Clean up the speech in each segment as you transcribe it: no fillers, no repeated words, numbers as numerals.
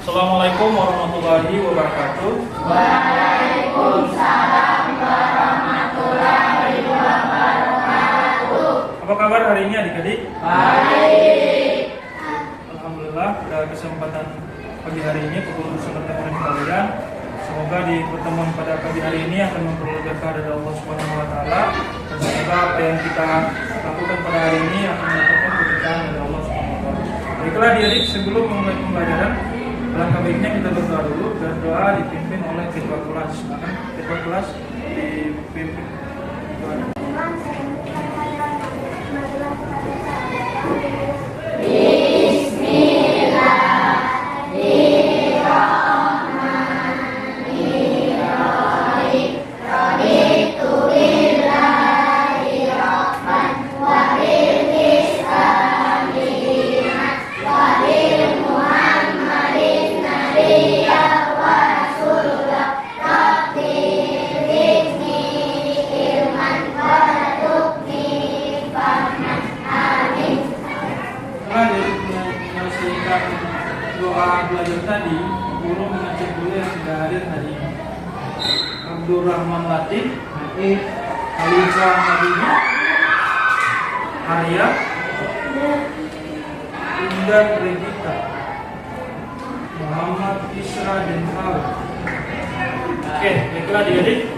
Assalamualaikum warahmatullahi wabarakatuh. Waalaikumsalam warahmatullahi wabarakatuh. Apa kabar hari ini adik-adik? Baik. Alhamdulillah, pada kesempatan pagi hari ini pukul bersama teman kalian. Semoga di pertemuan pada pagi hari ini akan memperoleh berkah dari Allah Subhanahu wa taala, dan semoga apa yang kita lakukan pada hari ini akan mendapatkan keberkahan dari Allah Subhanahu wa taala. Baiklah adik-adik, sebelum memulai pembelajaran, alangkah baiknya kita berdoa dulu, dan doa dipimpin oleh ketua kelas. Silakan ketua kelas dipimpin doa. Doa belajar tadi, guru mengecek dulu yang sudah hadir hari ini. Abdurrahman Latif, Khalifah Madini, Arya, Indah Regita, Muhammad Isra dan Paul. Oke, baiklah adik-adik.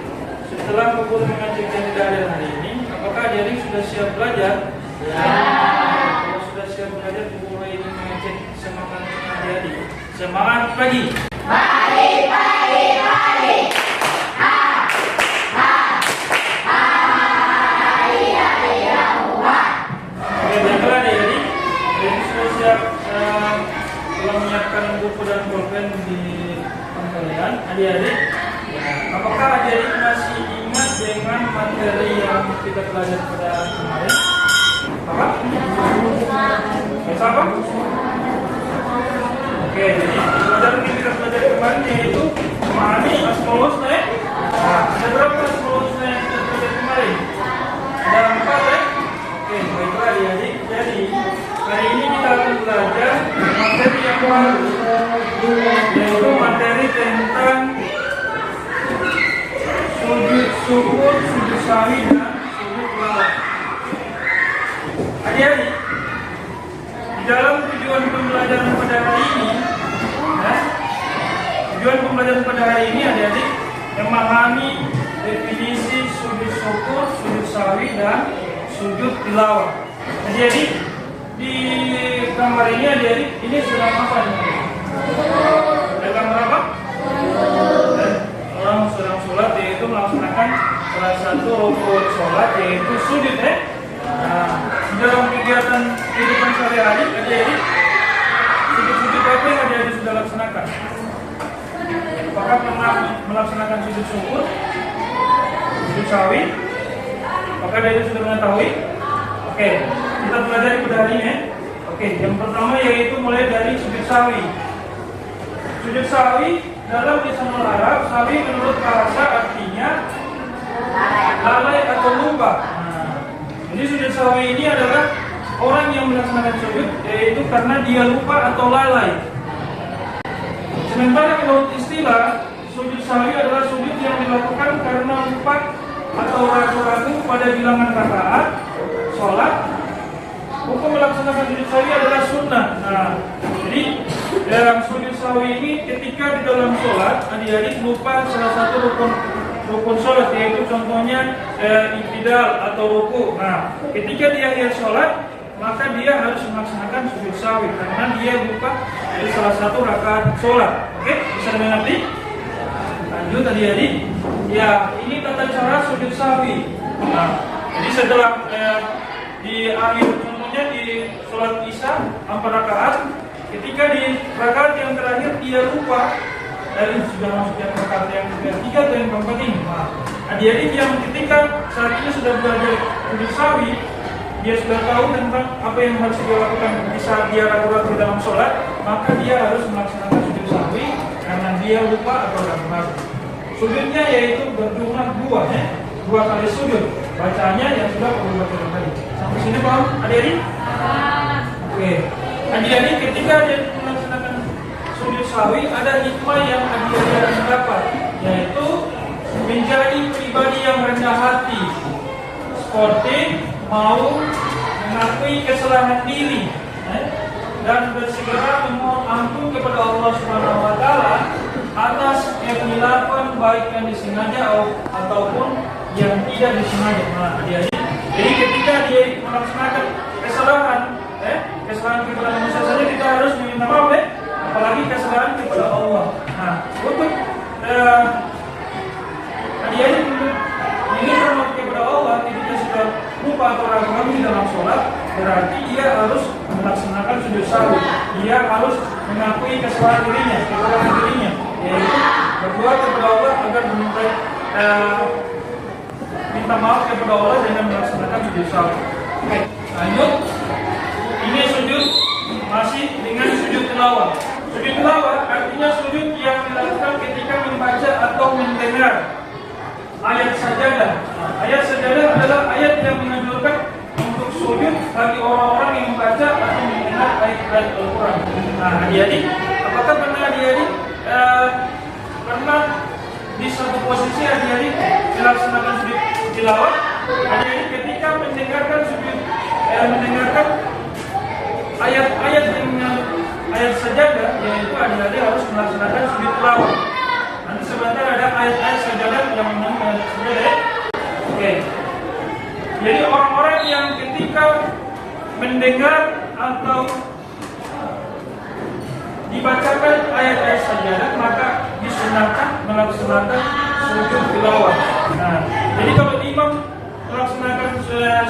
Setelah guru mengecek yang sudah hadir hari ini, apakah adik-adik sudah siap belajar? Ya. Kalau sudah siap belajar, guru ini mengecek semangat adik-adik. Semangat pagi. Pagi. Oke, baiklah adik-adik. Jadi sudah siap telah menyiapkan buku dan pulpen di depan kalian, adik-adik. Apakah adik-adik masih ingat dengan materi yang kita pelajari pada kemarin? Apa? Apa? Oke, jadi pelajaran yang kita pelajari kemarin yaitu memahami Asmaul Husna ya. Nah, ada berapa Asmaul Husna yang kita pelajari kemarin? Ada 4 ya? Oke, baiklah adik-adik. Jadi hari ini kita akan belajar materi yang baru, yaitu materi tentang sujud syukur, sujud sahwi, dan sujud tilawah. Adik-adik, di dalam tujuan pembelajaran pada hari ini, tujuan pembelajaran pada hari ini adik-adik memahami definisi sujud syukur, sujud sahwi, dan sujud tilawah. Adik-adik, di gambar ini adik-adik ini sedang apa nih? Ada gambar apa? Orang sedang sholat, yaitu melaksanakan salah satu rukun sholat, yaitu sujud ya. Nah, dalam kegiatan kehidupan sehari-hari adik-adik, sujud-sujud apa yang adik-adik sudah laksanakan? Apakah pernah melaksanakan sujud syukur, sujud sahwi? Apakah adik-adik sudah mengetahui? Oke, kita pelajari pada hari ini. Oke, yang pertama yaitu mulai dari sujud sahwi. Sujud sahwi dalam lisanul Arab, sahwi menurut bahasa artinya lalai atau lupa. Jadi sujud sahwi ini adalah orang yang melaksanakan sujud yaitu karena dia lupa atau lalai. Sementara menurut istilah, sujud sahwi adalah sujud yang dilakukan karena lupa atau ragu-ragu pada bilangan rakaat sholat. Hukum melaksanakan sujud sahwi adalah sunnah. Nah, jadi dalam sujud sahwi ini ketika di dalam sholat adik-adik lupa salah satu rukun sholat, yaitu contohnya i'tidal atau ruku. Nah, ketika di akhir sholat maka dia harus melaksanakan sujud sahwi karena dia lupa dari salah satu rakaat sholat. Oke, bisa dimengerti? Lanjut adik-adik. Ya, ini tata cara sujud sahwi. Nah, jadi setelah di akhir, contohnya di sholat isya 4 rakaat, ketika di rakaat yang terakhir dia lupa dari sudah masuk yang rakaat yang ketiga atau yang keempat ini. Nah, adik-adik yang ketika saat ini sudah belajar sujud sahwi, dia sudah tahu tentang apa yang harus dia lakukan di saat dia ragu-ragu dalam sholat, maka dia harus melaksanakan sujud sahwi karena dia lupa atau ragu-ragu. Sujudnya yaitu berjumlah 2 ya. 2 kali sujud. Bacanya yang sudah perlu baca tadi. Sampai sini paham adik-adik? Oke. Adik-adik ketika dia melaksanakan sujud sahwi ada hikmah yang dia dapat, yaitu menjadi pribadi yang rendah hati, seperti mau mengakui kesalahan diri, dan bersegera memohon ampun kepada Allah Subhanahu wa taala atas kehilafan baik yang disengaja ataupun yang tidak disengaja. Nah, jadi ketika dia melaksanakan kesalahan kepada manusia saja kita harus meminta maaf, apalagi kesalahan kepada Allah. Nah, untuk dia ini hormat kepada Allah ketika sudah lupa atau ragu di dalam sholat, berarti dia harus melaksanakan sujud sahwi. Dia harus mengakui kesalahan dirinya, yaitu berdoa kepada Allah agar minta maaf kepada Allah dengan melaksanakan sujud sahwi. Oke, lanjut. Ini sujud masih dengan sujud tilawah. Sujud tilawah artinya sujud yang dilakukan ketika membaca atau mendengar ayat sajadah. Ayat sajadah adalah ayat yang menganjurkan untuk sujud bagi orang-orang yang membaca atau mendengar ayat-ayat Al-Quran. Nah, adik-adik, apakah pernah adik-adik pernah di satu posisi adik-adik melaksanakan sujud tilawah? Adik-adik ketika mendengarkan ayat-ayat yang ayat sajadah, yaitu adik-adik harus melaksanakan sujud tilawah. Nanti sebentar ada ayat-ayat sajadah yang mengenai sajadah. Oke. Jadi orang-orang yang ketika mendengar atau dibacakan ayat-ayat sajadah maka disunahkan melaksanakan sujud tilawah. Nah, jadi kalau imam melaksanakan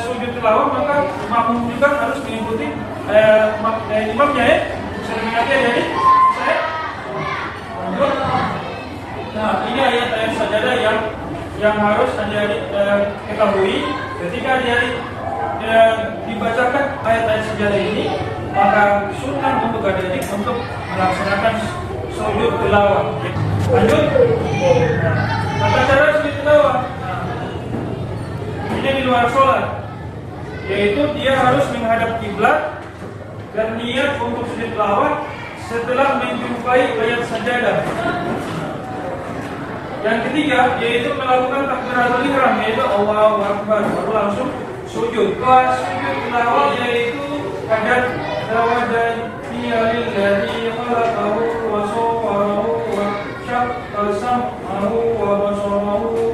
sujud tilawah maka makmum juga harus mengikuti imamnya ya. Bisa diingatkan jadi saya. Nah, ini ayat-ayat sajadah yang harus adik-adik ketahui. Ketika adik-adik dibacakan ayat-ayat sajadah ini, maka sunnah untuk adik-adik untuk melaksanakan sujud tilawah. Lanjut. Tata cara sujud tilawah. Ini di luar sholat, yaitu dia harus menghadap kiblat dan niat untuk sujud tilawah setelah menjumpai ayat sajadah. Yang ketiga yaitu melakukan takbiratul ihram, yaitu Allahu Akbar, baru langsung sujud. Pas sujud tilawah yaitu kadang tawajjahiyya lillazi khalaqahu wa sawwarahu wa syaqqa sam'ahu wa basarahu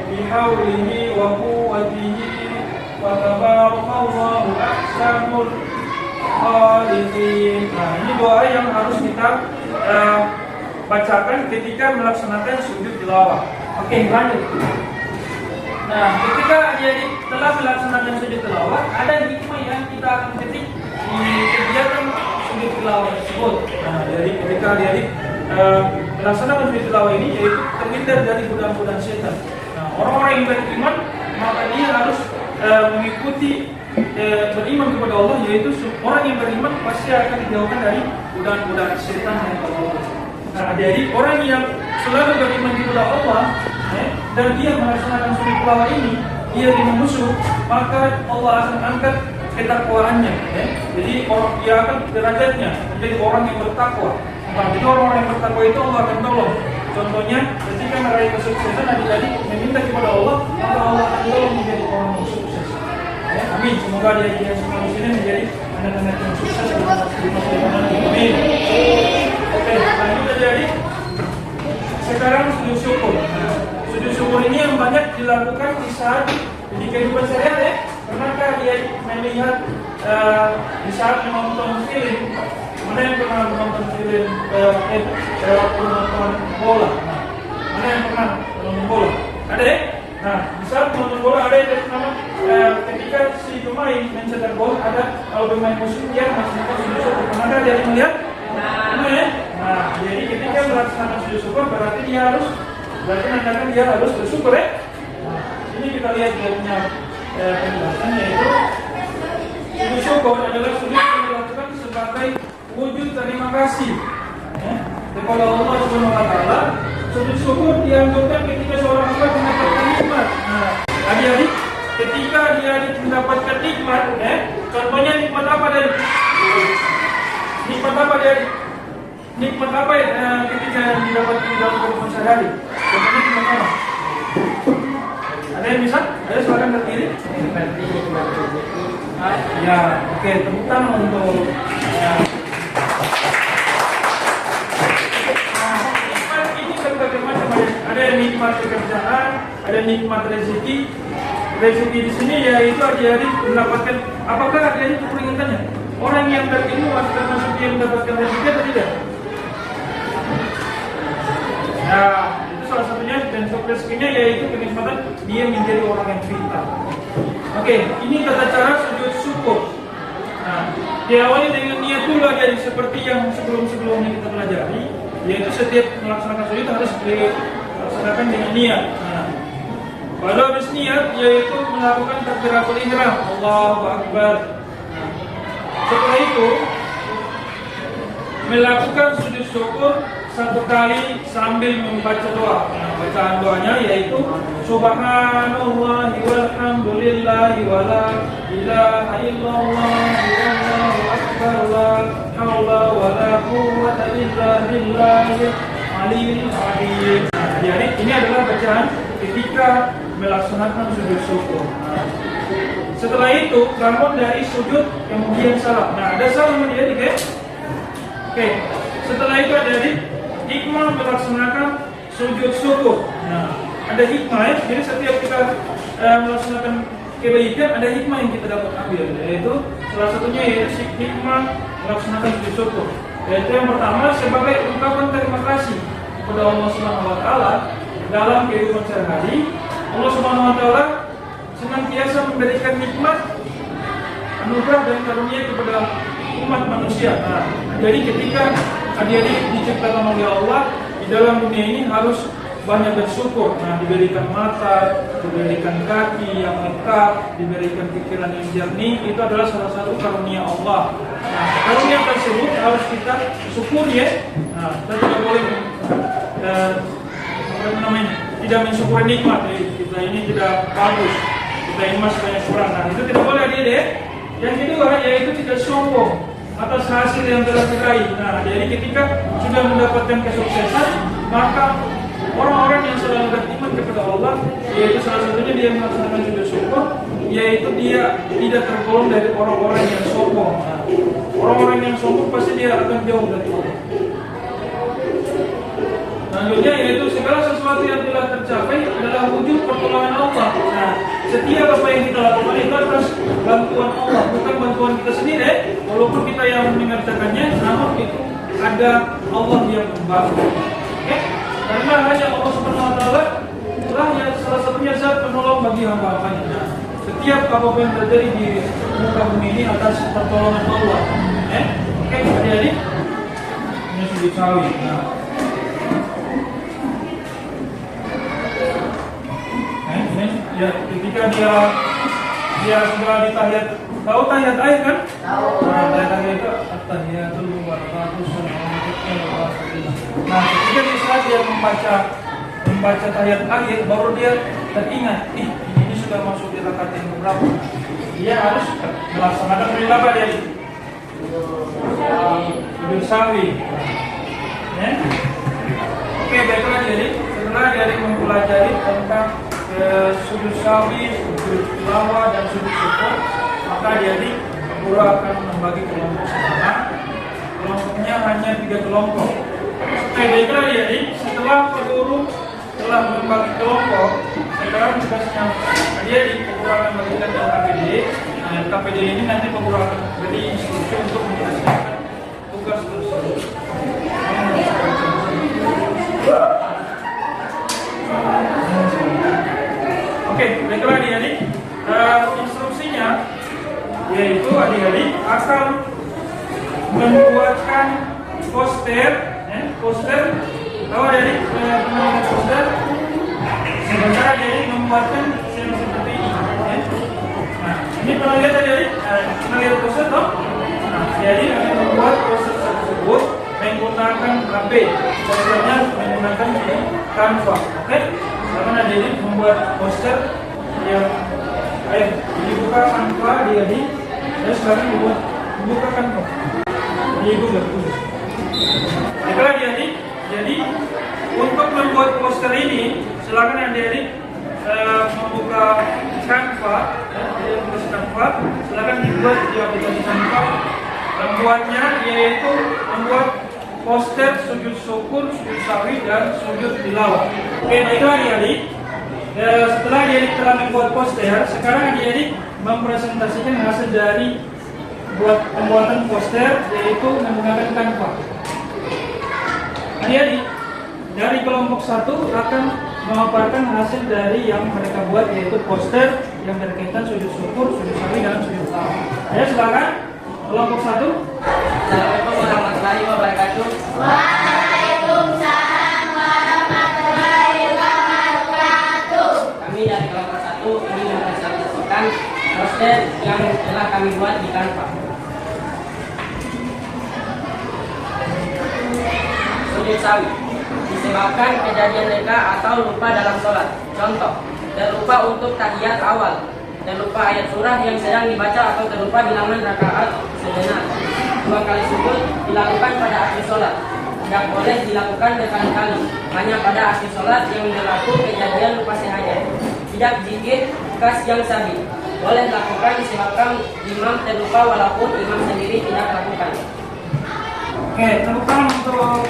bihaulihi wa quwwatihi wa tabarakallahu ahsanul khaliqin. Nah, ini doa yang harus kita bacakan ketika melaksanakan sujud tilawah. Oke, lanjut. Nah, ketika adik-adik telah melaksanakan sujud tilawah, ada hikmah yang kita akan ketik di kegiatan sujud tilawah tersebut. Nah, jadi ketika adik-adik melaksanakan sujud tilawah ini, yaitu terhindar dari godaan-godaan setan. Nah, orang-orang yang beriman maka dia harus mengikuti beriman kepada Allah, yaitu orang yang beriman pasti akan dijauhkan dari godaan-godaan setan yang Allah. Nah, jadi orang yang selalu beriman kepada Allah dan dia melaksanakan sujud tilawah ini, dia dengan musuh, maka Allah akan angkat ketakwaannya. Jadi dia akan derajatnya menjadi orang yang bertakwa. Nah, jadi orang-orang yang bertakwa itu Allah akan tolong. Contohnya, ketika meraih kesuksesan, adik-adik meminta kepada Allah, maka Allah akan tolong menjadi orang yang sukses. Amin. Semoga adik-adik semua di sini menjadi anak-anak yang sukses. Amin. Oke, lanjut adik-adik. Sekarang sujud syukur. Sujud syukur ini yang banyak dilakukan di saat di kehidupan sehari-hari. Pernahkah dia melihat di saat menonton film? Mana yang pernah menonton film waktu menonton bola? Mana yang pernah menonton bola? Ada ya? Nah, di saat menonton bola ada yang pertama ketika si pemain mencetak gol, ada kalau pemain musuh dia melaksanakan sujud syukur. Pernahkah dia melihat? Nah, jadi ketika melaksanakan sujud syukur berarti nandakan dia harus bersyukur ya. Nah, ini kita lihat dia punya penjelasan, yaitu sujud syukur adalah sujud yang dilakukan sebagai wujud terima kasih kepada Allah Subhanahu wa taala. Sujud syukur dianjurkan ketika seorang hamba mendapatkan nikmat. Nah, adik-adik, ketika dia mendapatkan nikmat, contohnya nikmat apa dari? Nikmat apa dari? nikmat apa ya ketika yang didapat di dalam kehidupan sehari-hari? Contohnya nikmat apa? Ada yang bisa? Ada silakan berdiri. Seperti nikmat rezeki. Ya, oke, tepuk tangan untuk nikmat ini berbagai macam. Ada yang nikmat pekerjaan, ada nikmat rezeki. Rezeki di sini yaitu adik-adik mendapatkan. Apakah adik-adik keperingatannya? Orang yang berilmu termasuk yang mendapatkan rezeki atau tidak? Nah, itu salah satunya bentuk rezekinya yaitu kenikmatan dia menjadi orang yang pintar. Oke, ini tata cara sujud syukur. Nah, diawali dengan niat dulu aja seperti yang sebelum-sebelumnya kita pelajari, yaitu setiap melaksanakan sujud harus dilaksanakan dengan niat. Nah, pada habis niat yaitu melakukan takbiratul ihram, Allahu Akbar. Nah, setelah itu melakukan sujud syukur satu kali sambil membaca doa. Nah, bacaan doanya yaitu Subhanallahi walhamdulillahi wala ilaha illallah wallahu akbar la haula wala quwwata illa billahil aliyyil azim. Nah, jadi ini adalah bacaan ketika melaksanakan sujud syukur. Nah, setelah itu bangun dari sujud kemudian salam. Nah, ada salam dia ya? Oke. Setelah itu ada hikmah melaksanakan sujud syukur. Nah, ada hikmah ya. Jadi setiap kita melaksanakan kebaikan ada hikmah yang kita dapat ambil. Yaitu salah satunya yaitu hikmah melaksanakan sujud syukur. Yaitu yang pertama sebagai ungkapan terima kasih kepada Allah Subhanahu Wa Taala dalam kehidupan sehari-hari. Allah Subhanahu Wa Taala senantiasa memberikan nikmat, anugerah dan karunia kepada umat manusia. Nah, jadi ketika adik-adik diciptakan oleh Allah di dalam dunia ini harus banyak bersyukur. Nah, diberikan mata, diberikan kaki yang lengkap, diberikan pikiran yang jernih, itu adalah salah satu karunia Allah. Nah, karunia tersebut harus kita syukuri ya. Nah, kita tidak boleh tidak mensyukuri nikmat. Kita ini tidak bagus, kita ini masih banyak kurang. Nah, itu tidak boleh adik-adik. Yang kedua yaitu tidak sombong atas hasil yang telah diraih. Nah, jadi ketika sudah mendapatkan kesuksesan, maka orang-orang yang selalu beriman kepada Allah, yaitu salah satunya dia melaksanakan sujud syukur, yaitu dia tidak tergolong dari orang-orang yang sombong. Nah, orang-orang yang sombong pasti dia akan jauh dari Allah. Selanjutnya yaitu segala sesuatu yang telah tercapai adalah wujud pertolongan Allah. Nah, setiap apa yang kita lakukan itu atas bantuan Allah, bukan bantuan kita sendiri. Walaupun kita yang mengerjakannya, namun itu ada Allah yang membantu. Oke? Karena hanya Allah Subhanahu Wa Taala lah yang salah satunya zat penolong bagi hamba-hambanya. Nah, setiap apapun yang terjadi di muka bumi ini atas pertolongan Allah. Oke, adik-adik, ini sujud sawi. Nah, ya, ketika dia sudah di tahiyat, tahu tahiyat akhir kan? Tahu. Nah, tahiyat akhir itu at-tahiyatul mubarakatuh sallallahu. Nah, ketika di saat dia membaca tahiyat akhir, baru dia teringat, ini sudah masuk di rakaat yang berapa? Dia harus melaksanakan apa dia? Sujud sawi. Ya. Oke, baiklah jadi setelah dari mempelajari tentang sujud sawi, sujud tilawah dan sujud syukur, maka jadi guru akan membagi kelompok sekarang. Kelompoknya hanya 3 kelompok. Oke, baiklah jadi setelah guru telah membagi kelompok, sekarang tugasnya jadi guru akan membagikan KPD. Nah, KPD ini nanti guru akan beri instruksi untuk menyelesaikan tugas tersebut. Oke, baiklah adik-adik. Instruksinya yaitu adik-adik akan membuatkan poster. Poster, tahu adik-adik poster? Sebentar adik-adik membuatkan seperti ini. Nah, ini pernah lihat adik-adik? Pernah lihat poster toh? Nah, adik-adik akan membuat poster tersebut menggunakan HP. Posternya menggunakan Canva. Oke? Karena adik-adik membuat poster yang dibuka Canva adik-adik, dan sekarang dibuka Canva di Google. Baiklah adik-adik, jadi untuk membuat poster ini silakan adik-adik membuka Canva, silakan dibuat di aplikasi Canva. Membuatnya yaitu membuat poster sujud syukur, sujud sawi, dan sujud tilawah. Oke, baiklah adik-adik. Setelah adik-adik telah membuat poster, sekarang adik-adik mempresentasikan hasil dari pembuatan poster, yaitu menggunakan Canva. Adik-adik dari kelompok 1 akan memaparkan hasil dari yang mereka buat, yaitu poster yang berkaitan sujud syukur, sujud sawi, dan sujud tilawah. Ayo silakan kelompok 1. Assalamualaikum warahmatullahi wabarakatuh. Waalaikumsalam warahmatullahi wabarakatuh. Kami dari kelompok 1 ingin mempresentasikan poster yang telah kami buat di Canva. Sujud sawi disebabkan kejadian leka atau lupa dalam sholat. Contoh, terlupa untuk tahiyat awal, terlupa ayat surah yang sedang dibaca, atau terlupa bilangan rakaat sejenak. 2 kali sujud dilakukan pada akhir sholat. Tidak boleh dilakukan berkali-kali, hanya pada akhir sholat yang berlaku kejadian lupa sengaja. Tidak zikir khas yang sahih. Boleh lakukan disebabkan imam terlupa walaupun imam sendiri tidak lakukan. Oke, tepuk tangan untuk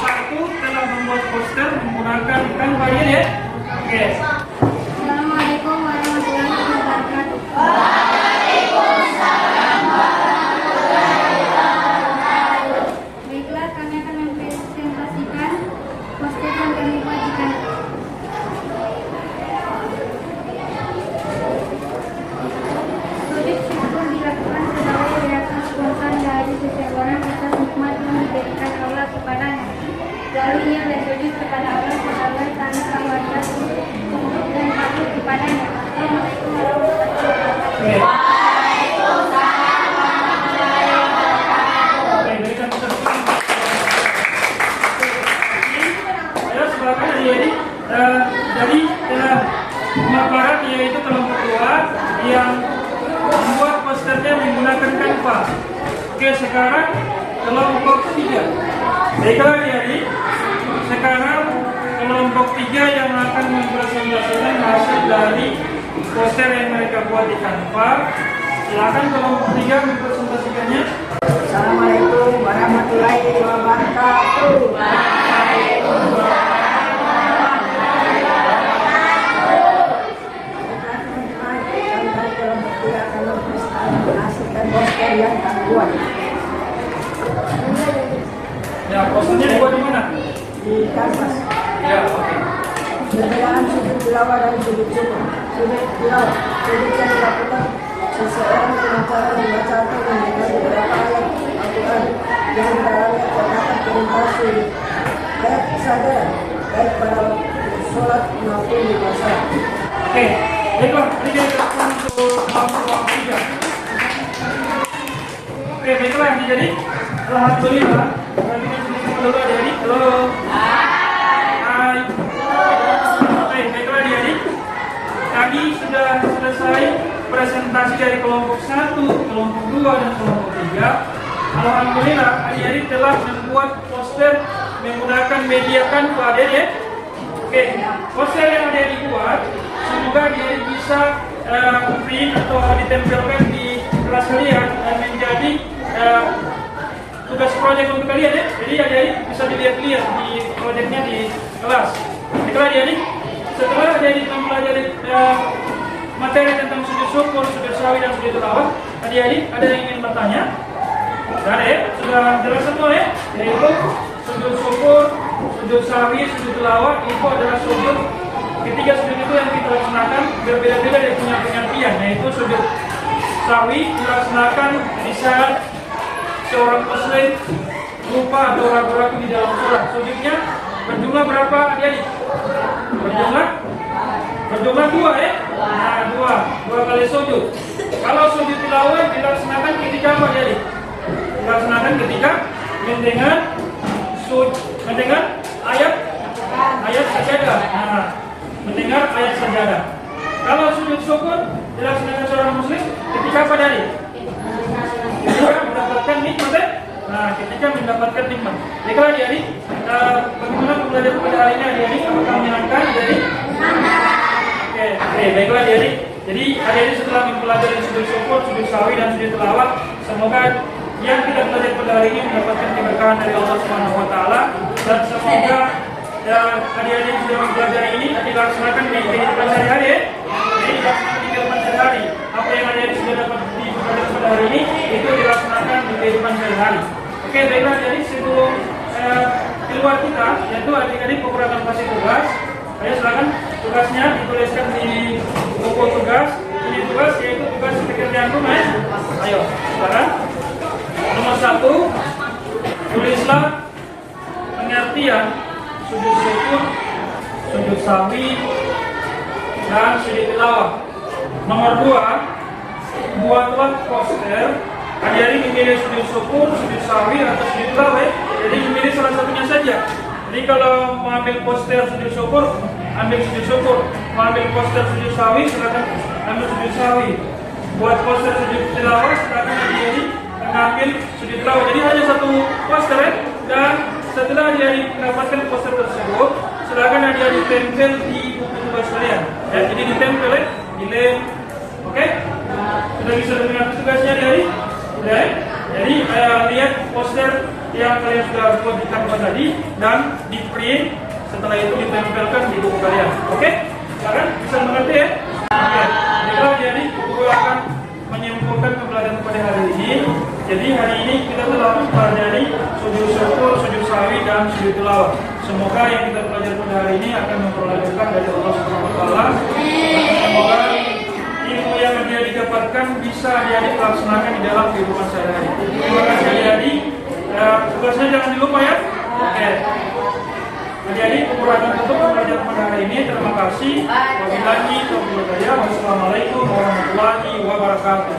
satu telah membuat poster menggunakan Canva ya. Oke. Assalamualaikum warahmatullahi wabarakatuh. Baiklah, kami akan mempresentasikan poster yang kami buat di Canva. Sujud syukur dilakukan sebagai reaksi spontan dari seseorang atas nikmat yang diberikan Allah kepadanya. Lalu ia bersujud kepada Allah sebagai tanda tawadah untuk dan patuh kepadanya. Assalamualaikum warahmatullahi wabarakatuh. Waalaikumsalam warahmatullahi wabarakatuh. Oke, berikan tepuk tangan. Ayo silakan adik-adik. Jadi telah pemaparan yaitu kelompok 2 yang membuat posternya menggunakan Canva. Oke, sekarang kelompok 3. Baiklah adik-adik, sekarang kelompok 3 yang akan mempresentasikan hasil dari poster yang mereka buat di Canva. Silakan kelompok 3 mempresentasikannya. Assalamualaikum warahmatullahi wabarakatuh. Hasilkan poster yang kami buat Ya, posternya dibuat di mana? di kanvas. Ya, oke. Perbedaan sudut tilawah dan sudut syukur. Sudut tilawah, sudut yang dilakukan seseorang dengan cara membaca atau mendengar beberapa ayat Al-Quran yang di dalamnya terdapat perintah sujud. Ayat saja, baik pada sholat maupun di puasa. Oke, baiklah, ini kita lakukan untuk kelompok 3. Oke, baiklah, jadi alhamdulillah. Halo adik-adik, halo. Hai. Oke, baiklah adik-adik. Tadi sudah selesai presentasi dari kelompok 1, kelompok 2, dan kelompok 3. Alhamdulillah, adik-adik telah membuat poster menggunakan media Canva ya. Oke, poster yang adik-adik buat, semoga adik-adik bisa print atau ditempelkan di kelas kalian dan menjadi tugas proyek untuk kalian ya. Jadi adik-adik bisa dilihat-lihat di proyeknya di kelas. Baiklah adik-adik, setelah adik-adik mempelajari materi tentang sujud syukur, sujud sawi, dan sujud tilawah, adik-adik ada yang ingin bertanya? Sudah ya, sudah jelas semua ya. Yaitu sujud syukur, sujud sawi, sujud tilawah itu adalah sujud. Ketiga sujud itu yang kita laksanakan berbeda-beda dari punya pengertian. Yaitu sujud sawi dilaksanakan di saat seorang muslim lupa atau ragu-ragu di dalam sholat. Sujudnya berjumlah berapa adik-adik? Berjumlah 2 ya? Nah, 2 kali sujud. Kalau sujud tilawah dilaksanakan ketika apa adik-adik? Dilaksanakan ketika mendengar ayat sajadah. Nah, mendengar ayat sajadah. Kalau sujud syukur dilaksanakan seorang muslim ketika apa adik? Nah, ketika mendapatkan nikmat. Baiklah adik-adik, bagaimana pembelajaran pada hari ini adik-adik? Apakah menyenangkan adik-adik? Oke, baiklah adik-adik. Jadi adik-adik setelah mempelajari sujud syukur, sujud sawi dan sujud tilawah, semoga yang kita pelajari pada hari ini mendapatkan keberkahan dari Allah Subhanahu wa taala dan semoga adik-adik sudah mempelajari ini dilaksanakan di kehidupan sehari-hari ya. Jadi dilaksanakan di kehidupan sehari-hari. Apa yang adik-adik sudah dapat dipelajari pada hari ini itu dilaksanakan di kehidupan sehari-hari. Oke, baiklah adik-adik sebelum keluar kita, yaitu adik-adik kekurangan kasih tugas. Ayo silakan tugasnya dituliskan di buku tugas. Ini tugas yaitu tugas pekerjaan rumah. Ayo, silakan. Nomor 1, tulislah pengertian sujud syukur, sujud sawi, dan sujud tilawah. Nomor 2, buatlah poster. Adik-adik memilih sujud syukur, sujud sawi, atau sujud tilawah. Jadi memilih salah satunya saja. Jadi kalau mau ambil poster sujud syukur, ambil sujud syukur. Mau ambil poster sujud sawi, silakan ambil sujud sawi. Buat poster sujud tilawah, silakan adik-adik ambil sujud tilawah. Jadi hanya satu poster ya. Dan setelah adik-adik mendapatkan poster tersebut, silakan adik-adik tempel di buku tugas kalian. Ya, jadi ditempel ya, di lem. Oke? Sudah bisa dengar tugasnya adik-adik? Sudah ya? Jadi lihat poster yang kalian sudah buat di kanvas tadi dan di print, setelah itu ditempelkan di buku kalian. Oke? Silakan bisa mengerti ya? Oke. Baiklah jadi guru akan menyimpulkan pembelajaran pada hari ini. Jadi hari ini kita telah mempelajari sujud syukur, sujud sawi dan sujud tilawah. Semoga yang kita pelajari pada hari ini akan memperolehkan dari Allah Subhanahu wa taala. Semoga ilmu yang dia didapatkan bisa dia dilaksanakan di dalam kehidupan sehari-hari. Terima kasih adik-adik. Tugasnya jangan dilupa ya. Oke. Adik-adik, kekurangan untuk pembelajaran pada hari ini. Terima kasih. Wabillahi taufiq wal hidayah. Wassalamualaikum warahmatullahi wabarakatuh.